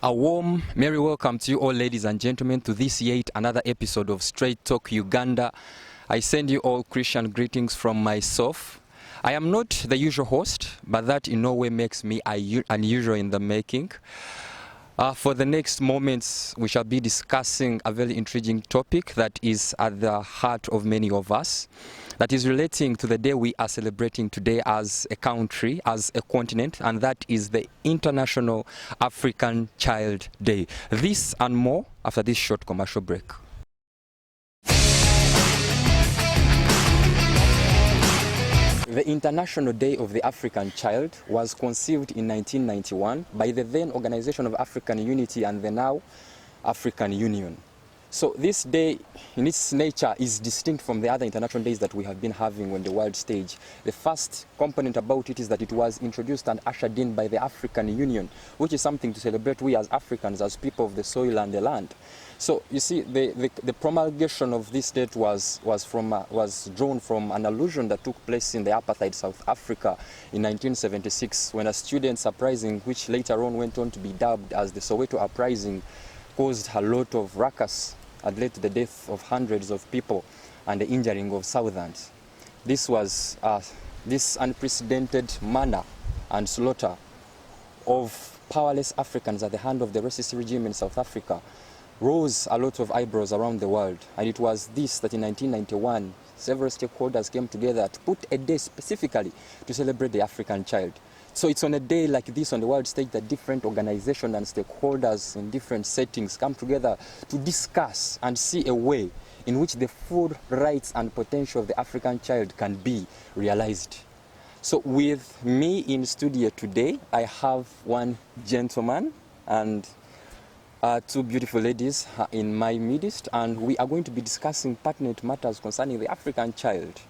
A warm, merry welcome to you all, ladies and gentlemen, to this yet another episode of Straight Talk Uganda. I send you all Christian greetings from myself. I am not the usual host, but that in no way makes me unusual in the making. For the next moments, we shall be discussing a very intriguing topic that is at the heart of many of us, that is relating to the day we are celebrating today as a country, as a continent, and that is the International African Child Day. This and more after this short commercial break. The International Day of the African Child was conceived in 1991 by the then Organization of African Unity and the now African Union. So this day in its nature is distinct from the other international days that we have been having on the world stage. The first component about it is that it was introduced and ushered in by the African Union, which is something to celebrate we as Africans, as people of the soil and the land. So you see, the promulgation of this date was drawn from an allusion that took place in the apartheid South Africa in 1976, when a student uprising, which later on went on to be dubbed as the Soweto Uprising, caused a lot of ruckus and led to the death of hundreds of people and the injuring of thousands. This was this unprecedented manner and slaughter of powerless Africans at the hand of the racist regime in South Africa rose a lot of eyebrows around the world. And it was this that in 1991, several stakeholders came together to put a day specifically to celebrate the African child. So it's on a day like this on the world stage that different organizations and stakeholders in different settings come together to discuss and see a way in which the full rights and potential of the African child can be realized. So with me in studio today, I have one gentleman and two beautiful ladies in my midst, and we are going to be discussing pertinent matters concerning the African child.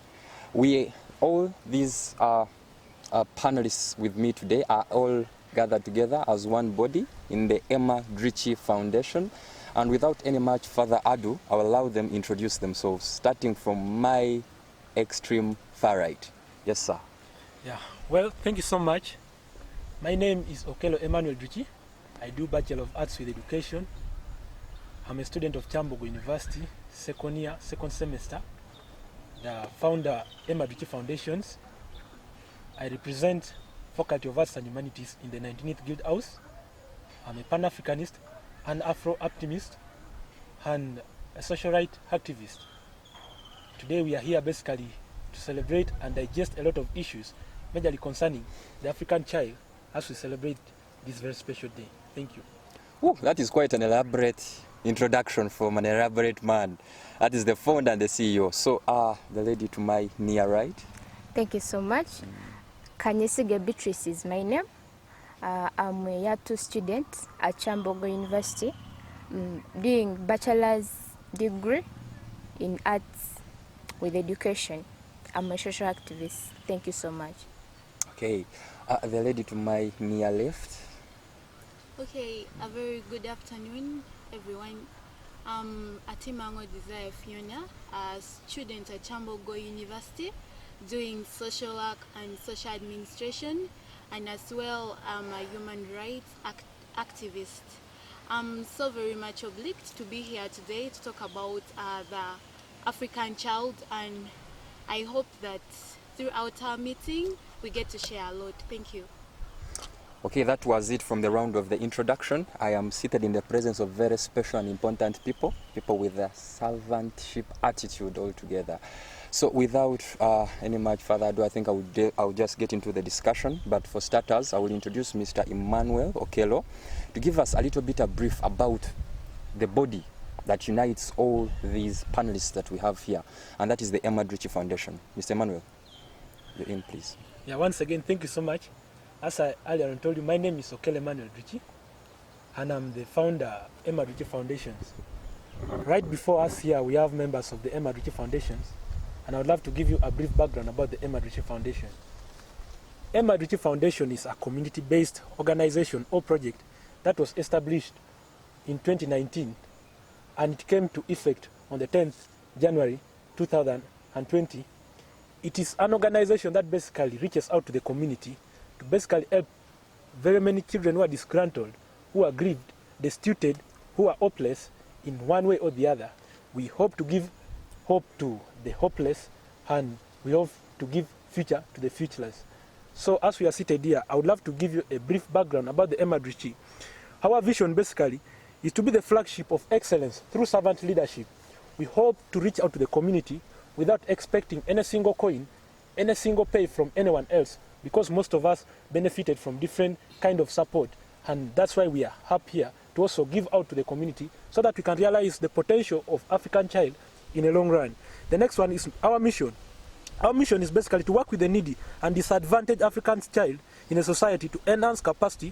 All these panelists with me today are all gathered together as one body in the Emma Dritchie Foundation. And without any much further ado, I will allow them introduce themselves, starting from my extreme far right. Yes, sir. Yeah, well, thank you so much. My name is Okello Emmanuel Dritchie. I do Bachelor of Arts with Education. I'm a student of Kyambogo University, second year, second semester. The founder, Emma Dritchie Foundations. I represent Faculty of Arts and Humanities in the 19th Guild House. I'm a Pan-Africanist, an Afro-optimist, and a social rights activist. Today we are here basically to celebrate and digest a lot of issues, majorly concerning the African child, as we celebrate this very special day. Thank you. Ooh, that is quite an elaborate introduction from an elaborate man. That is the founder and the CEO. So, the lady to my near right. Thank you so much. Kanyesige Beatrice is my name. I'm a year 2 student at Kyambogo University, doing bachelor's degree in arts with education. I'm a social activist. Thank you so much. Okay, the lady to my near left. Okay, a very good afternoon, everyone. I'm Atimango Desire Fiona, a student at Kyambogo University, doing social work and social administration, and as well I'm a human rights activist. I'm so very much obliged to be here today to talk about the African child, and I hope that throughout our meeting we get to share a lot. Thank you. Okay, that was it from the round of the introduction. I am seated in the presence of very special and important people with a servantship attitude altogether. So without any much further ado, I think I'll just get into the discussion. But for starters, I will introduce Mr. Emmanuel Okello to give us a little bit of brief about the body that unites all these panelists that we have here, and that is the Emma Dritchie Foundation. Mr. Emmanuel, you're in, please. Yeah, once again, thank you so much. As I earlier on told you, my name is Okello Emmanuel Dritchie, and I'm the founder of Emma Dritchie Foundations. Right before us here, we have members of the Emma Dritchie Foundations, and I would love to give you a brief background about the Emma Dritchie Foundation. Emma Dritchie Foundation is a community-based organization or project that was established in 2019, and it came to effect on the 10th January 2020. It is an organization that basically reaches out to the community to basically help very many children who are disgruntled, who are grieved, destituted, who are hopeless in one way or the other. We hope to give hope to the hopeless, and we hope to give future to the futureless. So as we are seated here, I would love to give you a brief background about the Emad Ritchie. Our vision basically is to be the flagship of excellence through servant leadership. We hope to reach out to the community without expecting any single coin, any single pay from anyone else, because most of us benefited from different kind of support, and that's why we are up here to also give out to the community so that we can realize the potential of African child in the long run. The next one is our mission. Our mission is basically to work with the needy and disadvantaged African child in a society to enhance capacity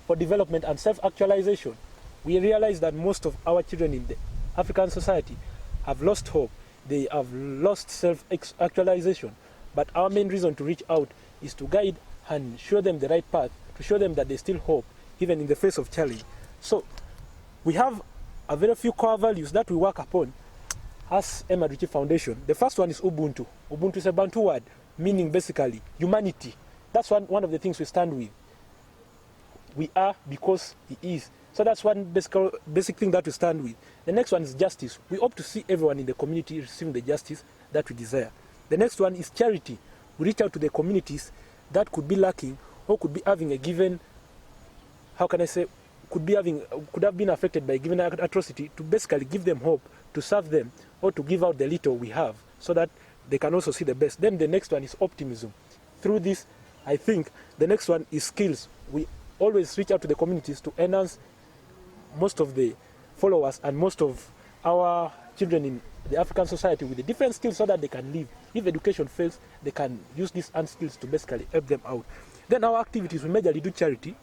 for development and self-actualization. We realize that most of our children in the African society have lost hope. They have lost self-actualization. But our main reason to reach out is to guide and show them the right path, to show them that there's still hope, even in the face of challenge. So we have a very few core values that we work upon as Emad Ritchie Foundation. The first one is Ubuntu. Ubuntu is a Bantu word, meaning basically humanity. That's one of the things we stand with. We are because he is. So that's one basic thing that we stand with. The next one is justice. We hope to see everyone in the community receiving the justice that we desire. The next one is charity. We reach out to the communities that could be lacking or could be having a given, could have been affected by a given atrocity, to basically give them hope, to serve them, or to give out the little we have so that they can also see the best. Then the next one is optimism. Through this, I think the next one is skills. We always reach out to the communities to enhance most of the followers and most of our children in the African society with the different skills so that they can live. If education fails, they can use these skills to basically help them out. Then our activities, we majorly do charity,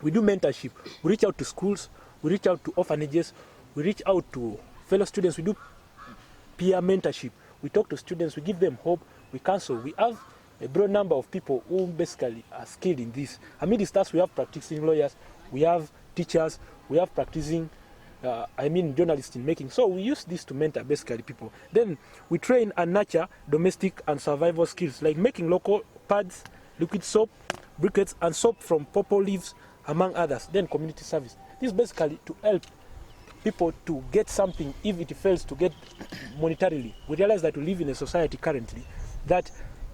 we do mentorship, we reach out to schools, we reach out to orphanages, we reach out to fellow students, we do peer mentorship, we talk to students, we give them hope, we counsel. We have a broad number of people who basically are skilled in this. Amidst us, we have practicing lawyers, we have teachers, we have practicing journalists in making. So we use this to mentor basically people. Then we train and nurture domestic and survival skills like making local pads, liquid soap, briquettes, and soap from pawpaw leaves, among others. Then community service. This is basically to help people to get something if it fails to get monetarily. We realize that we live in a society currently that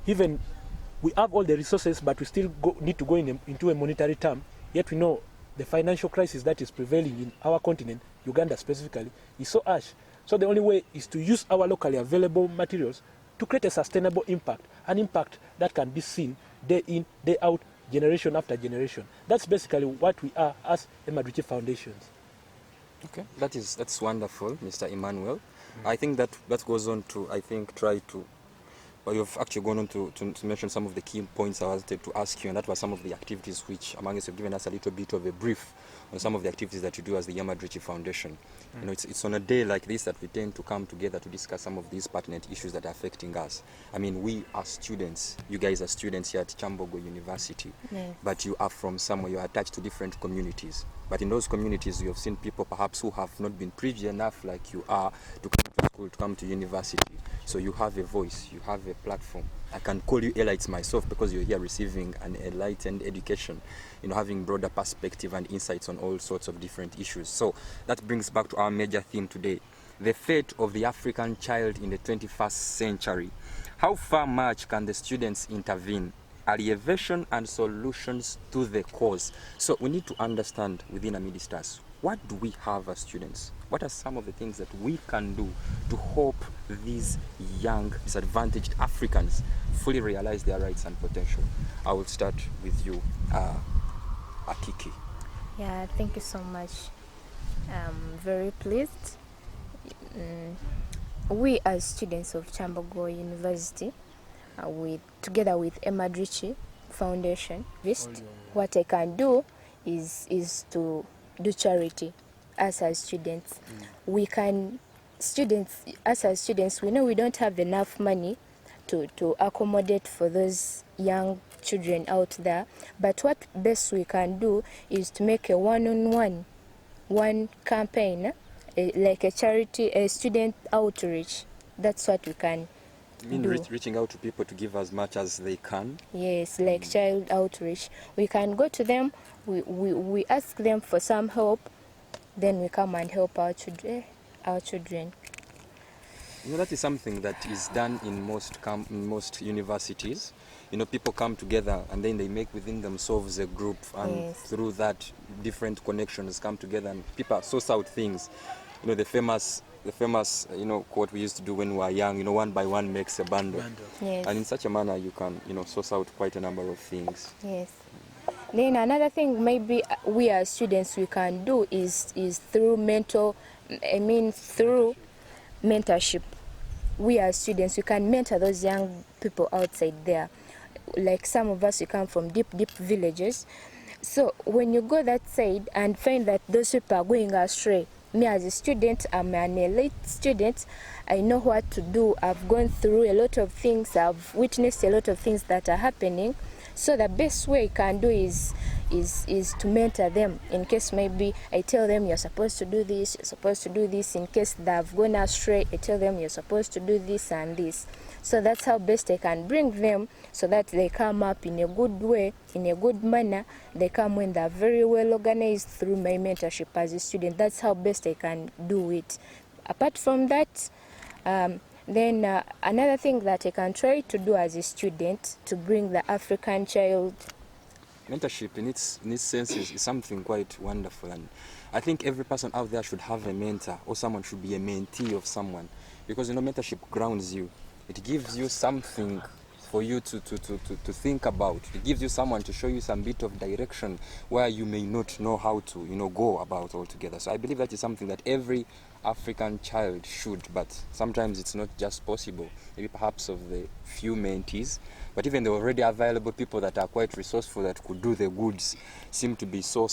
even we have all the resources, but we still need to go into a monetary term. Yet we know the financial crisis that is prevailing in our continent, Uganda specifically, is so harsh. So the only way is to use our locally available materials to create a sustainable impact, an impact that can be seen day in, day out, generation after generation. That's basically what we are as Emad Ritchie Foundations. Okay, that's wonderful, Mr. Emmanuel. I think that goes on to, try to, well, you've actually gone on to mention some of the key points I wanted to ask you, and that was some of the activities which, among us, you've given us a little bit of a brief on some of the activities that you do as the Emad Ritchie Foundation. You know, it's on a day like this that we tend to come together to discuss some of these pertinent issues that are affecting us. I mean, we are students. You guys are students here at Kyambogo University, Yes. but you are from somewhere, you are attached to different communities. But in those communities, you have seen people perhaps who have not been privileged enough like you are to come to school, to come to university. So you have a voice, you have a platform. I can call you elites myself because you're here receiving an enlightened education, you know, having broader perspective and insights on all sorts of different issues. So that brings back to our major theme today, the fate of the African child in the 21st century. How far much can the students intervene? Alleviation and solutions to the cause. So we need to understand within amidst us, what do we have as students? What are some of the things that we can do to help these young disadvantaged Africans fully realize their rights and potential? I will start with you, Akiki. Yeah, thank you so much. I'm very pleased. We as students of Kyambogo University, together with Emad Ritchie Foundation, what I can do is to do charity. As students, we know we don't have enough money to accommodate for those young children out there, but what best we can do is to make a one campaign, like a charity, a student outreach. That's what we can do. Reaching out to people to give as much as they can? Yes, like child outreach. We can go to them, we ask them for some help, then we come and help our children. You know, that is something that is done in most universities. You know, people come together and then they make within themselves a group, and Yes. through that, different connections come together, and people source out things. You know, the famous quote we used to do when we were young. You know, one by one makes a bundle. Yes. And in such a manner, you can source out quite a number of things. Yes. Then another thing maybe we as students we can do is through through mentorship. We as students, we can mentor those young people outside there. Like some of us, we come from deep villages. So when you go that side and find that those people are going astray, me as a student, I'm an elite student, I know what to do. I've gone through a lot of things, I've witnessed a lot of things that are happening. So the best way I can do is to mentor them. In case maybe I tell them you're supposed to do this, you're supposed to do this. In case they've gone astray, I tell them you're supposed to do this and this. So that's how best I can bring them, so that they come up in a good way, in a good manner. They come when they're very well organized through my mentorship as a student. That's how best I can do it. Apart from that, then another thing that I can try to do as a student to bring the African child. Mentorship in its sense is something quite wonderful, and I think every person out there should have a mentor, or someone should be a mentee of someone, because mentorship grounds you. It gives you something for you to think about. It gives you someone to show you some bit of direction where you may not know how to go about altogether. So I believe that is something that every African child should, but sometimes it's not just possible. Maybe perhaps of the few mentees, but even the already available people that are quite resourceful that could do the goods seem to be so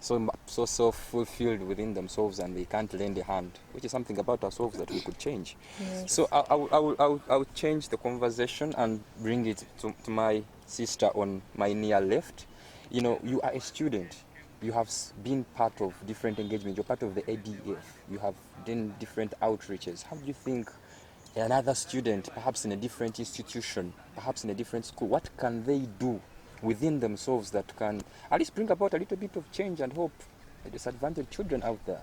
self-fulfilled within themselves, and they can't lend a hand, which is something about ourselves that we could change. Yes. So I will change the conversation and bring it to my sister on my near left. You are a student. You have been part of different engagements. You're part of the ADF. You have done different outreaches. How do you think another student, perhaps in a different institution, perhaps in a different school, what can they do within themselves that can at least bring about a little bit of change and hope for disadvantaged children out there?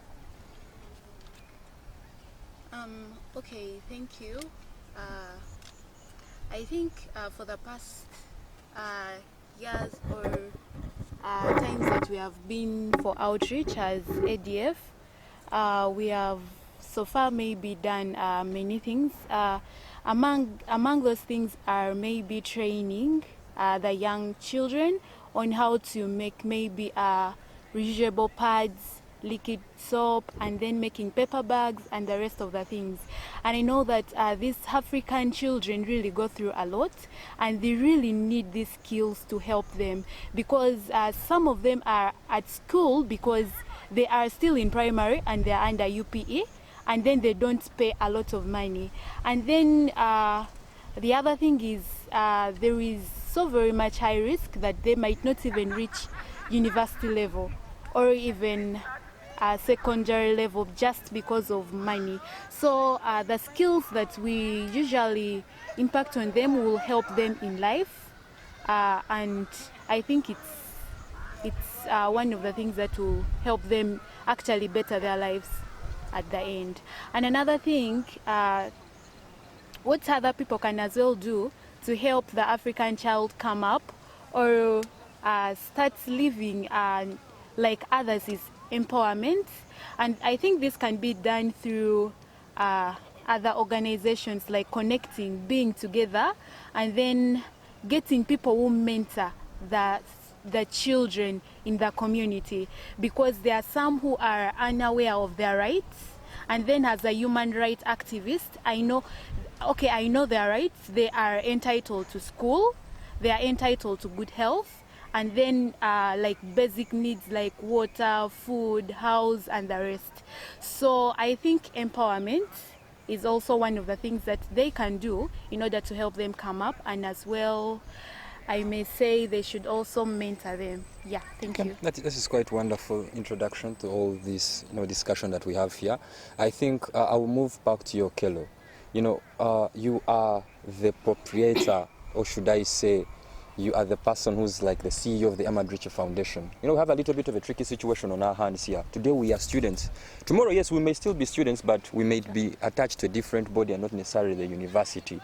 Okay, thank you. I think for the past years or times that we have been for outreach as ADF, we have so far maybe done many things. Among those things are maybe training the young children on how to make maybe reusable pads, liquid soap, and then making paper bags and the rest of the things. And I know that these African children really go through a lot, and they really need these skills to help them, because some of them are at school because they are still in primary and they are under UPE, and then they don't pay a lot of money. And then the other thing is there is so very much high risk that they might not even reach university level or even secondary level just because of money. So the skills that we usually impact on them will help them in life, and I think it's one of the things that will help them actually better their lives at the end. And another thing, what other people can as well do to help the African child come up or start living like others is empowerment. And I think this can be done through other organizations, like connecting, being together, and then getting people who mentor the children in the community, because there are some who are unaware of their rights. And then as a human rights activist, I know their rights. They are entitled to school, they are entitled to good health, and then like basic needs like water, food, house, and the rest. So I think empowerment is also one of the things that they can do in order to help them come up, and as well, I may say they should also mentor them. Yeah, thank you. This is quite wonderful introduction to all this discussion that we have here. I think I will move back to you, Okello. You are the proprietor, or should I say, You are the person who's like the CEO of the Ahmad Richie Foundation. You know, we have a little bit of a tricky situation on our hands here. Today we are students. Tomorrow, yes, we may still be students, but we may be attached to a different body and not necessarily the university.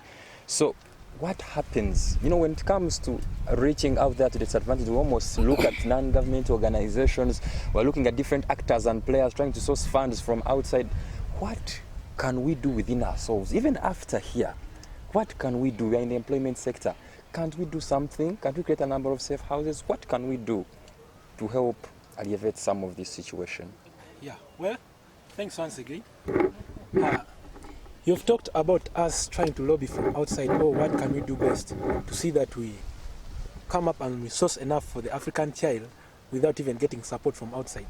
So what happens, you know, when it comes to reaching out there to the disadvantaged? We almost look at non-government organizations. We're looking at different actors and players trying to source funds from outside. What can we do within ourselves, even after here? What can we do? We're in the employment sector. Can't we do something? Can't we create a number of safe houses? What can we do to help alleviate some of this situation? Yeah, well, thanks once again. You've talked about us trying to lobby from outside. Oh, what can we do best to see that we come up and resource enough for the African child without even getting support from outside?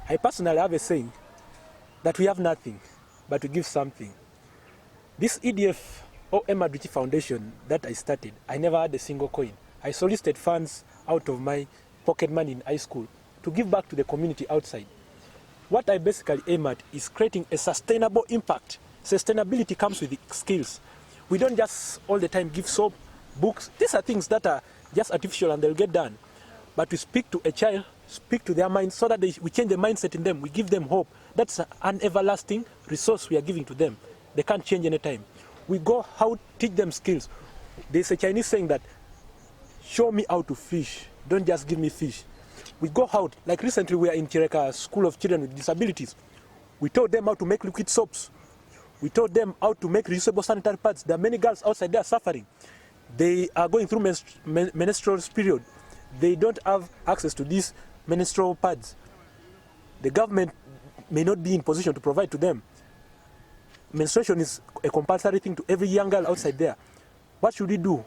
I personally have a saying that we have nothing, but we give something. This EDF or Ahmad Richie Foundation that I started, I never had a single coin. I solicited funds out of my pocket money in high school to give back to the community outside. What I basically aim at is creating a sustainable impact. Sustainability comes with the skills. We don't just all the time give soap, books. These are things that are just artificial and they'll get done. But we speak to a child, speak to their mind so that we change the mindset in them. We give them hope. That's an everlasting resource we are giving to them. They can't change anytime. We go out, teach them skills. There's a Chinese saying that, show me how to fish, don't just give me fish. We go out, like recently we are in Chireka School of Children with Disabilities. We taught them how to make liquid soaps. We taught them how to make reusable sanitary pads. There are many girls outside there suffering. They are going through menstrual period. They don't have access to these menstrual pads. The government may not be in position to provide to them. Menstruation is a compulsory thing to every young girl outside there. What should we do?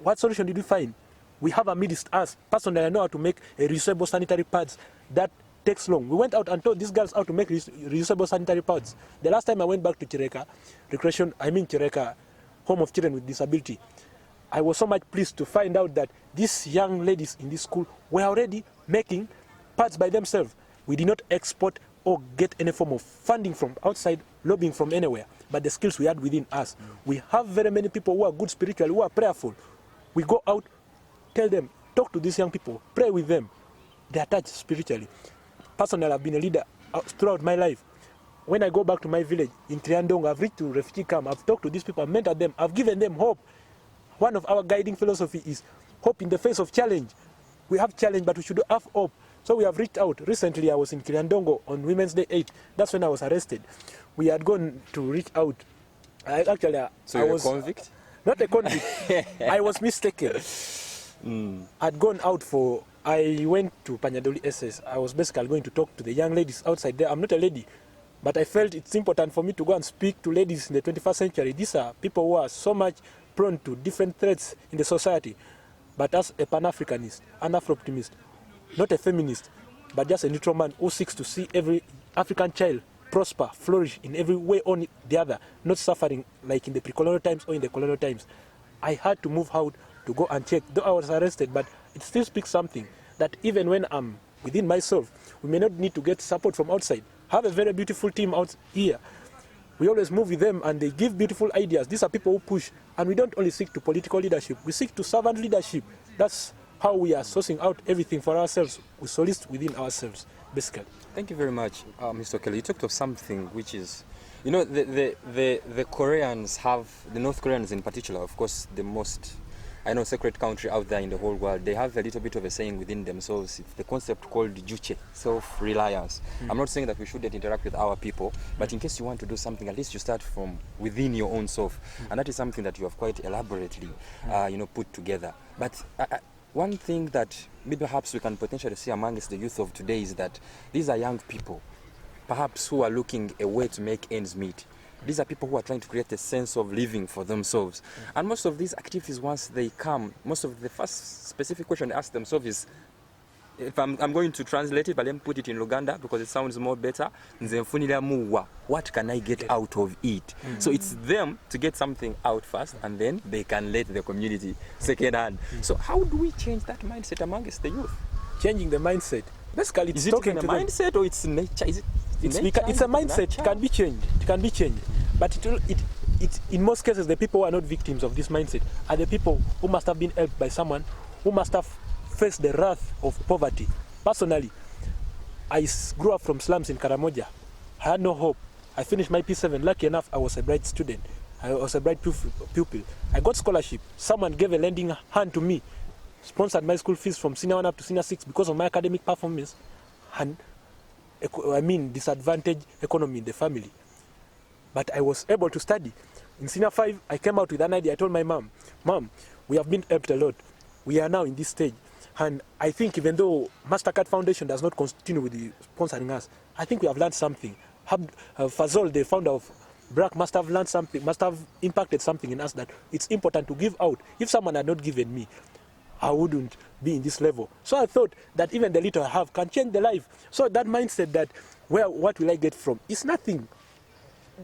What solution did we find? We have amidst us. Personally, I know how to make a reusable sanitary pads. That takes long. We went out and taught these girls how to make reusable sanitary pads. The last time I went back to Chireka, Chireka Home of Children with Disability, I was so much pleased to find out that these young ladies in this school were already making pads by themselves. We did not export or get any form of funding from outside, lobbying from anywhere, but the skills we had within us. We have very many people who are good spiritually, who are prayerful. We go out, tell them, talk to these young people, pray with them. They are touched spiritually. Personally, I've been a leader throughout my life. When I go back to my village in Triandong, I've reached to refugee camp, I've talked to these people, I've mentored them, I've given them hope. One of our guiding philosophy is hope in the face of challenge. We have challenge, but we should have hope. So we have reached out. Recently, I was in Kiliandongo on Women's Day 8. That's when I was arrested. We had gone to reach out. I was a convict? Not a convict. I was mistaken. I'd gone out I went to Panyadoli SS. I was basically going to talk to the young ladies outside there. I'm not a lady, but I felt it's important for me to go and speak to ladies in the 21st century. These are people who are so much prone to different threats in the society. But as a Pan-Africanist, an Afro-optimist, not a feminist, but just a neutral man who seeks to see every African child prosper, flourish in every way or the other, not suffering like in the pre-colonial times or in the colonial times. I had to move out to go and check. Though I was arrested, but it still speaks something that even when I'm within myself, we may not need to get support from outside. I have a very beautiful team out here. We always move with them and they give beautiful ideas. These are people who push. And we don't only seek to political leadership, we seek to servant leadership. That's how we are sourcing out everything for ourselves. We solicit within ourselves, basically. Thank you very much, Mr. Kelly. You talked of something which is, you know, the Koreans have, the North Koreans in particular, of course, the most, sacred country out there in the whole world. They have a little bit of a saying within themselves. It's the concept called juche, self-reliance. I'm not saying that we shouldn't interact with our people, but in case you want to do something, at least you start from within your own self. And that is something that you have quite elaborately, put together. But one thing that maybe perhaps we can potentially see amongst the youth of today is that these are young people, perhaps who are looking a way to make ends meet. These are people who are trying to create a sense of living for themselves. And most of these activities, once they come, most of the first specific question they ask themselves is, if I'm going to translate it, but let me put it in Luganda because it sounds more better. What can I get out of it? So it's them to get something out first, and then they can let the community second hand. So how do we change that mindset amongst the youth? Changing the mindset. Basically, it's is talking it to a mindset or it's nature? Is it it's a mindset. It can be changed. It can be changed. But it in most cases, the people who are not victims of this mindset are the people who must have been helped by someone who must have faced the wrath of poverty. Personally, I grew up from slums in Karamoja. I had no hope. I finished my P7. Lucky enough, I was a bright student. I was a bright pupil. I got scholarship. Someone gave a lending hand to me, sponsored my school fees from senior 1 up to senior 6 because of my academic performance and disadvantaged economy in the family. But I was able to study. In senior 5, I came out with an idea. I told my mom, we have been helped a lot. We are now in this stage. And I think even though MasterCard Foundation does not continue with the sponsoring us, I think we have learned something. Fazol, the founder of BRAC, must have learned something, must have impacted something in us that it's important to give out. If someone had not given me, I wouldn't be in this level. So I thought that even the little I have can change the life. So that mindset that, what will I get from? It's nothing.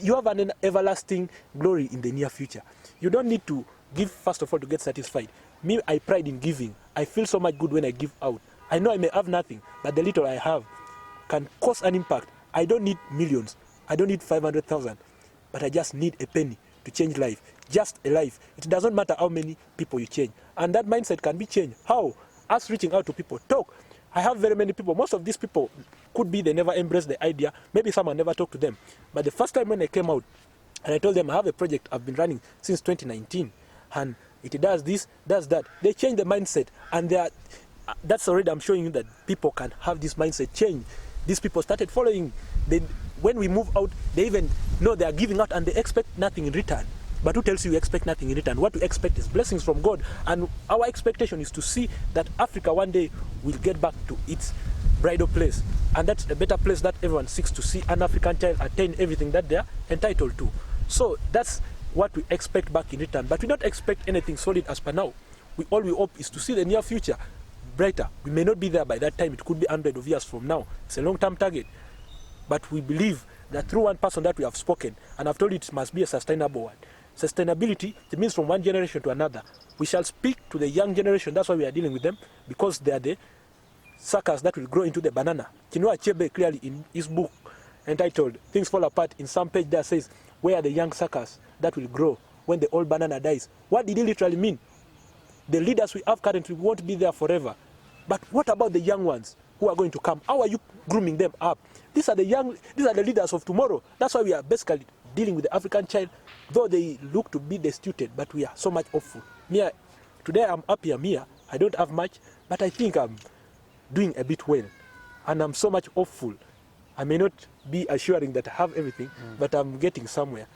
You have an everlasting glory in the near future. You don't need to give first of all to get satisfied. Me, I pride in giving. I feel so much good when I give out. I know I may have nothing, but the little I have can cause an impact. I don't need millions. I don't need 500,000, but I just need a penny to change life. Just a life. It doesn't matter how many people you change. And that mindset can be changed. How? Us reaching out to people. Talk. I have very many people. Most of these people could be they never embraced the idea. Maybe someone never talked to them. But the first time when I came out and I told them I have a project I've been running since 2019 and it does this, does that, they change the mindset. And that's already, I'm showing you that people can have this mindset change. These people started following. When we move out, they even know they are giving out and they expect nothing in return. But who tells you expect nothing in return? What you expect is blessings from God. And our expectation is to see that Africa one day will get back to its bridal place. And that's a better place that everyone seeks to see an African child attain everything that they're entitled to. So that's what we expect back in return. But we don't expect anything solid as per now. All we hope is to see the near future brighter. We may not be there by that time. It could be 100 of years from now. It's a long-term target. But we believe that through one person that we have spoken, and I've told you it must be a sustainable one. Sustainability, it means from one generation to another. We shall speak to the young generation. That's why we are dealing with them, because they are the suckers that will grow into the banana. Chinua Achebe clearly in his book entitled Things Fall Apart, in some page there says, where are the young suckers that will grow when the old banana dies? What did he literally mean? The leaders we have currently won't be there forever. But what about the young ones who are going to come? How are you grooming them up? These are the leaders of tomorrow. That's why we are basically dealing with the African child, though they look to be destituted, but we are so much hopeful. Today I'm up here. I don't have much, but I think I'm doing a bit well. And I'm so much hopeful. I may not be assuring that I have everything, but I'm getting somewhere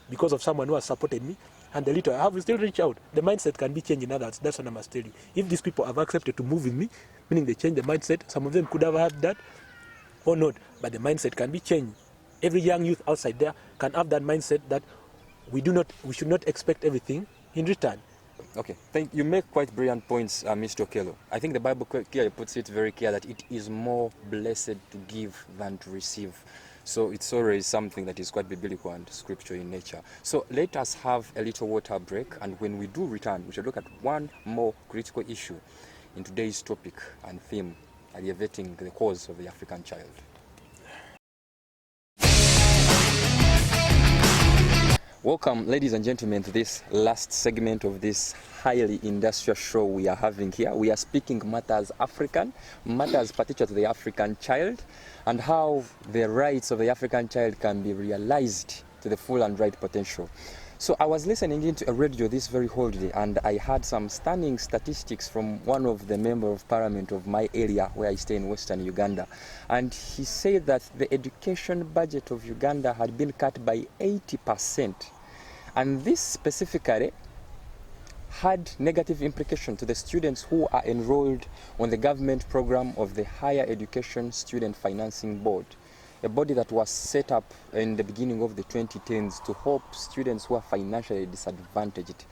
because of someone who has supported me. And the little I have will still reach out. The mindset can be changed in others. That's what I must tell you. If these people have accepted to move with me, meaning they change the mindset, some of them could have had that or not, but the mindset can be changed. Every young youth outside there can have that mindset that we should not expect everything in return. Okay, you make quite brilliant points, Mr. Okello. I think the Bible clearly puts it very clear that it is more blessed to give than to receive. So it's always something that is quite biblical and scripture in nature. So let us have a little water break, and when we do return, we shall look at one more critical issue in today's topic and theme, alleviating the cause of the African child. Welcome, ladies and gentlemen, to this last segment of this highly industrial show we are having here. We are speaking matters African, matters particular to the African child, and how the rights of the African child can be realized to the full and right potential. So I was listening into a radio this very holiday, and I had some stunning statistics from one of the members of parliament of my area where I stay in Western Uganda. And he said that the education budget of Uganda had been cut by 80%. And this specifically had negative implication to the students who are enrolled on the government program of the Higher Education Student Financing Board, a body that was set up in the beginning of the 2010s to help students who are financially disadvantaged.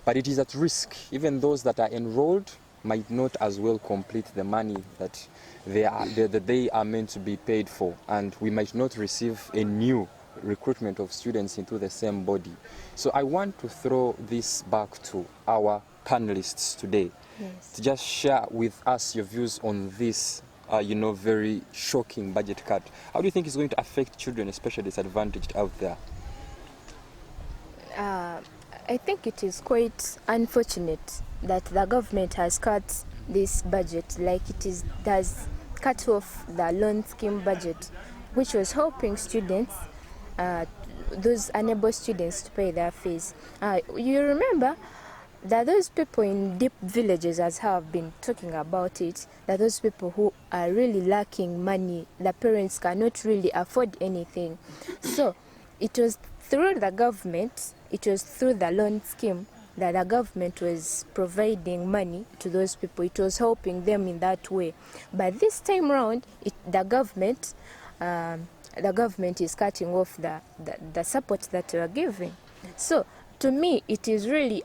But it is at risk. Even those that are enrolled might not as well complete the money that they are meant to be paid for, and we might not receive a new recruitment of students into the same body. So I want to throw this back to our panelists today, to just share with us your views on this very shocking budget cut. How do you think it's going to affect children, especially disadvantaged out there? I think it is quite unfortunate that the government has cut this budget, like does cut off the loan scheme budget, which was helping students, those unable students, to pay their fees. You remember that those people in deep villages, as how I've been talking about it, that those people who are really lacking money, the parents cannot really afford anything. So it was through the government, it was through the loan scheme that the government was providing money to those people. It was helping them in that way. But this time round, the government is cutting off the support that we are giving. So to me, it is really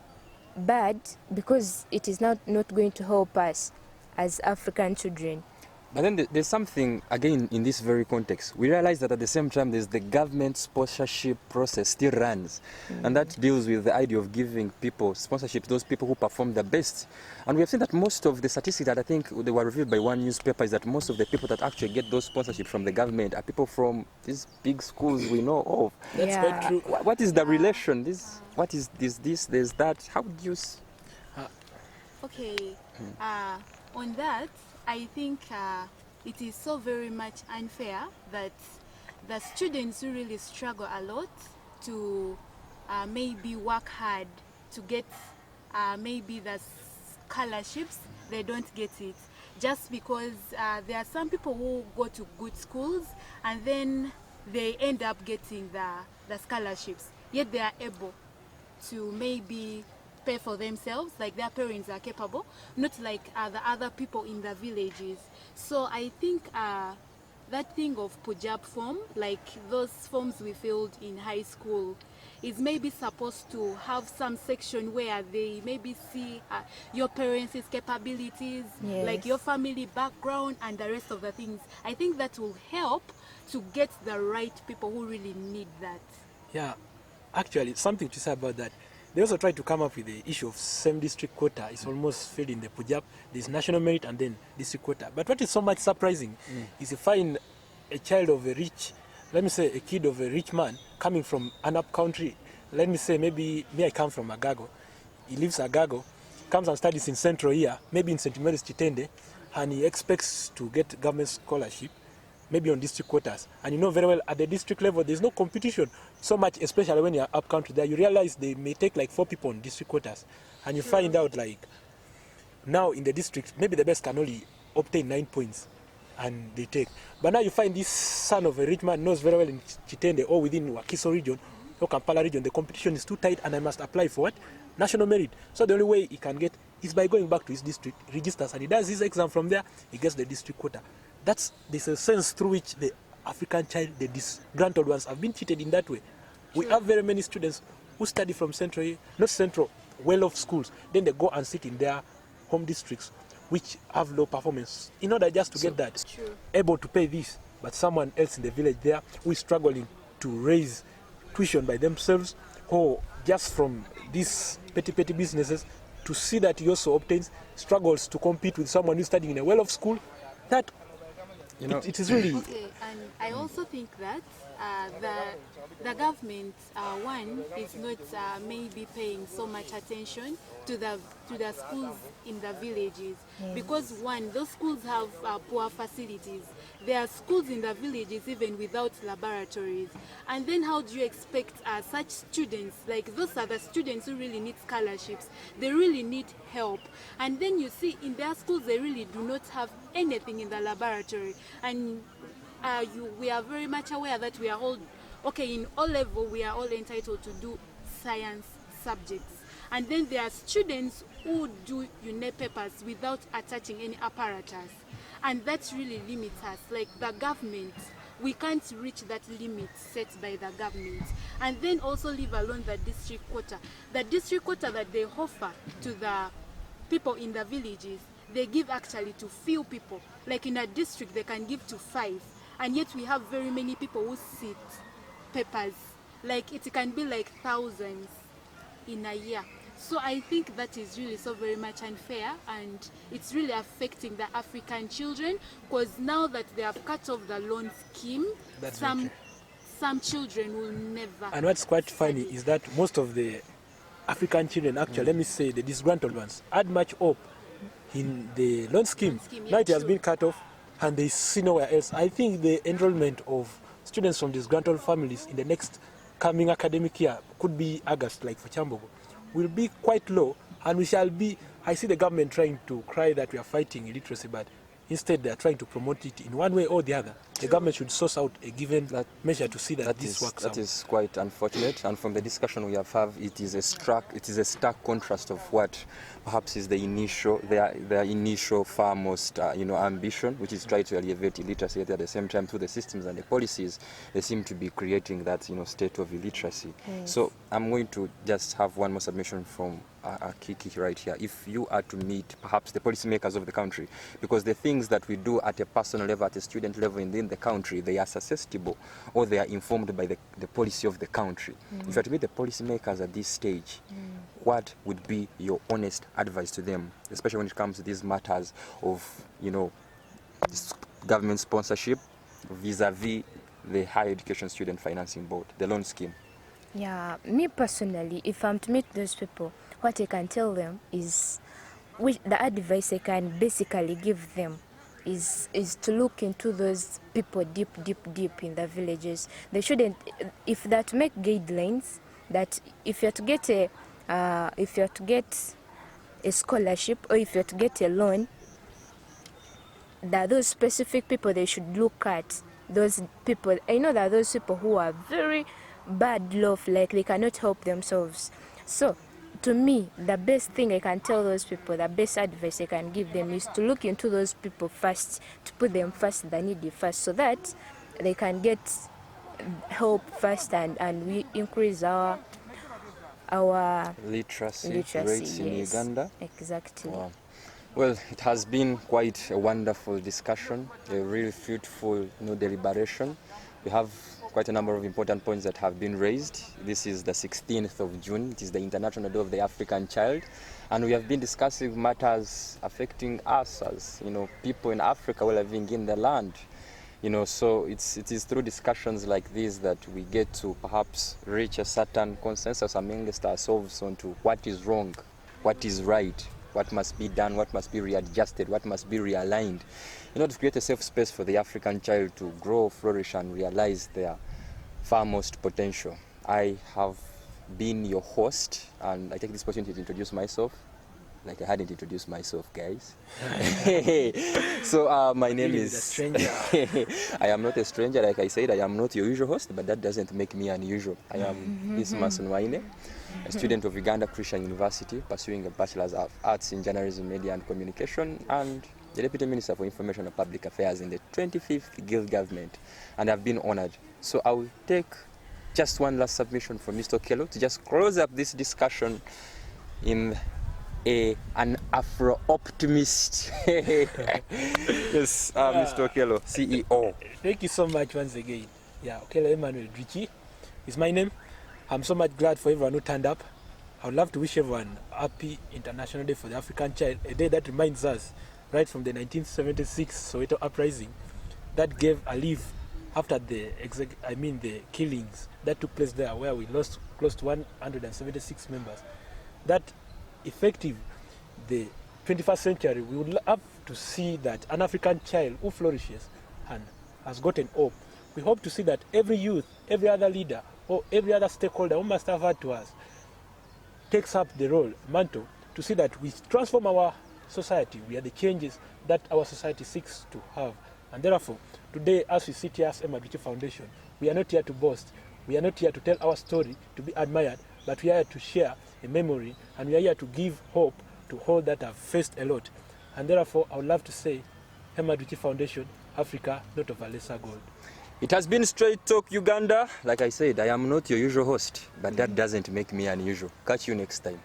bad because it is not going to help us as African children. But then there's something, again, in this very context. We realize that at the same time, there's the government sponsorship process still runs. And that deals with the idea of giving people sponsorship, those people who perform the best. And we have seen that most of the statistics that I think they were reviewed by one newspaper is that most of the people that actually get those sponsorship from the government are people from these big schools we know of. That's quite true. What is the relation? What is this, there's that? How do you... Okay, on that, I think it is so very much unfair that the students who really struggle a lot to maybe work hard to get maybe the scholarships, they don't get it. Just because there are some people who go to good schools and then they end up getting the scholarships, yet they are able to maybe pay for themselves, like their parents are capable, not like the other people in the villages. So I think that thing of Pujab form, like those forms we filled in high school, is maybe supposed to have some section where they maybe see your parents' capabilities, Yes. like your family background and the rest of the things. I think that will help to get the right people who really need that. Yeah, actually, something to say about that. They also tried to come up with the issue of same district quota. It's almost failed in the Punjab. There's national merit and then district quota. But what is so much surprising is you find a child of a rich, let me say a kid of a rich man coming from an up country. Let me say maybe me, I come from Agago. He lives Agago, comes and studies in Central here, maybe in St. Mary's Chitende, and he expects to get government scholarship, maybe on district quotas. And you know very well, at the district level, there's no competition so much, especially when you're up country there. You realize they may take like 4 people on district quotas. And you find out like, now in the district, maybe the best can only obtain 9 points. And they take. But now you find this son of a rich man knows very well in Chitende or within Wakiso region or Kampala region, the competition is too tight and I must apply for what? National merit. So the only way he can get is by going back to his district, registers, and he does his exam from there, he gets the district quota. There's a sense through which the African child, the disgruntled ones, have been treated in that way. We have very many students who study from well-off schools. Then they go and sit in their home districts, which have low performance, in order just to get that, able to pay this. But someone else in the village there who is struggling to raise tuition by themselves, or just from these petty businesses, to see that he also obtains, struggles to compete with someone who's studying in a well-off school, that it is really... Okay, and I also think that the government, one, is not maybe paying so much attention to the schools in the villages. Because one, those schools have poor facilities. There are schools in the villages even without laboratories. And then how do you expect such students, like those are the students who really need scholarships, they really need help. And then you see in their schools they really do not have anything in the laboratory. And we are very much aware that we are all, okay, in all level we are all entitled to do science subjects. And then there are students who do UNE papers without attaching any apparatus. And that really limits us. Like the government, we can't reach that limit set by the government. And then also leave alone the district quota. The district quota that they offer to the people in the villages, they give actually to few people. Like in a district, they can give to 5. And yet we have very many people who sit papers. Like it can be like thousands in a year. So I think that is really so very much unfair, and it's really affecting the African children, because now that they have cut off the loan scheme, some children will never. And what's quite funny is that most of the African children, actually, let me say the disgruntled ones, had much hope in the loan scheme. Yeah, Now it has true. been cut off and they see nowhere else. I think the enrollment of students from disgruntled families in the next coming academic year could be August, like for Chambogo, will be quite low, and we shall be, I see the government trying to cry that we are fighting illiteracy, but instead they are trying to promote it in one way or the other. The government should source out a given measure to see that this works out. That is quite unfortunate, and from the discussion we have had, it is a stark contrast of what perhaps is the initial, their initial far most ambition, which is try to alleviate illiteracy. Yet at the same time, through the systems and the policies, they seem to be creating that state of illiteracy. Yes. So I'm going to just have one more submission from Kiki right here. If you are to meet perhaps the policymakers of the country, because the things that we do at a personal level, at a student level within the country, they are suggestible or they are informed by the policy of the country. If you are to meet the policymakers at this stage, what would be your honest advice to them, especially when it comes to these matters of government sponsorship vis-a-vis the Higher Education Student Financing Board, the loan scheme? Yeah, me personally, if I'm to meet those people, what I can tell them is, the advice I can basically give them is to look into those people deep in the villages. They shouldn't, if that make guidelines that if you're to get a scholarship or if you're to get a loan, that those specific people they should look at. Those people, I know that those people who are very bad love, like they cannot help themselves. So to me, the best thing I can tell those people, the best advice I can give them is to look into those people first, to put them first, the needy first, so that they can get help first, and we increase our literacy rates in yes. Uganda. Exactly. Wow. Well, it has been quite a wonderful discussion, a really fruitful deliberation. We have quite a number of important points that have been raised. This is the 16th of June. It is the International Day of the African Child. And we have been discussing matters affecting us as people in Africa who are living in the land. So it is through discussions like this that we get to perhaps reach a certain consensus amongst ourselves onto what is wrong, what is right, what must be done, what must be readjusted, what must be realigned, in order to create a safe space for the African child to grow, flourish, and realize their far most potential. I have been your host, and I take this opportunity to introduce myself. Like I hadn't introduced myself, guys. So my name is... A stranger. I am not a stranger, like I said. I am not your usual host, but that doesn't make me unusual. I am Dismas Nwaine, a student of Uganda Christian University, pursuing a Bachelor's of Arts in Journalism, Media and Communication, and the Deputy Minister for Information and Public Affairs in the 25th Guild Government, and I've been honored. So I will take just one last submission from Mr. Okello to just close up this discussion in an Afro-optimist. Yes, Mr. Okello, CEO. Thank you so much once again. Yeah, Okello Emmanuel Drichi is my name. I'm so much glad for everyone who turned up. I would love to wish everyone a happy International Day for the African Child, a day that reminds us right from the 1976 Soweto uprising that gave a leave after the killings that took place there, where we lost close to 176 members. That effective the 21st century, we would love to see that an African child who flourishes and has gotten hope. We hope to see that every youth, every other leader, or every other stakeholder who must have heard to us takes up the role, mantle, to see that we transform our society. We are the changes that our society seeks to have. And therefore, today, as we sit here as Emma Drichi Foundation, we are not here to boast. We are not here to tell our story to be admired, but we are here to share a memory, and we are here to give hope to all that have faced a lot. And therefore, I would love to say, Emma Drichi Foundation, Africa, not of a lesser gold. It has been Straight Talk Uganda. Like I said, I am not your usual host, but that doesn't make me unusual. Catch you next time.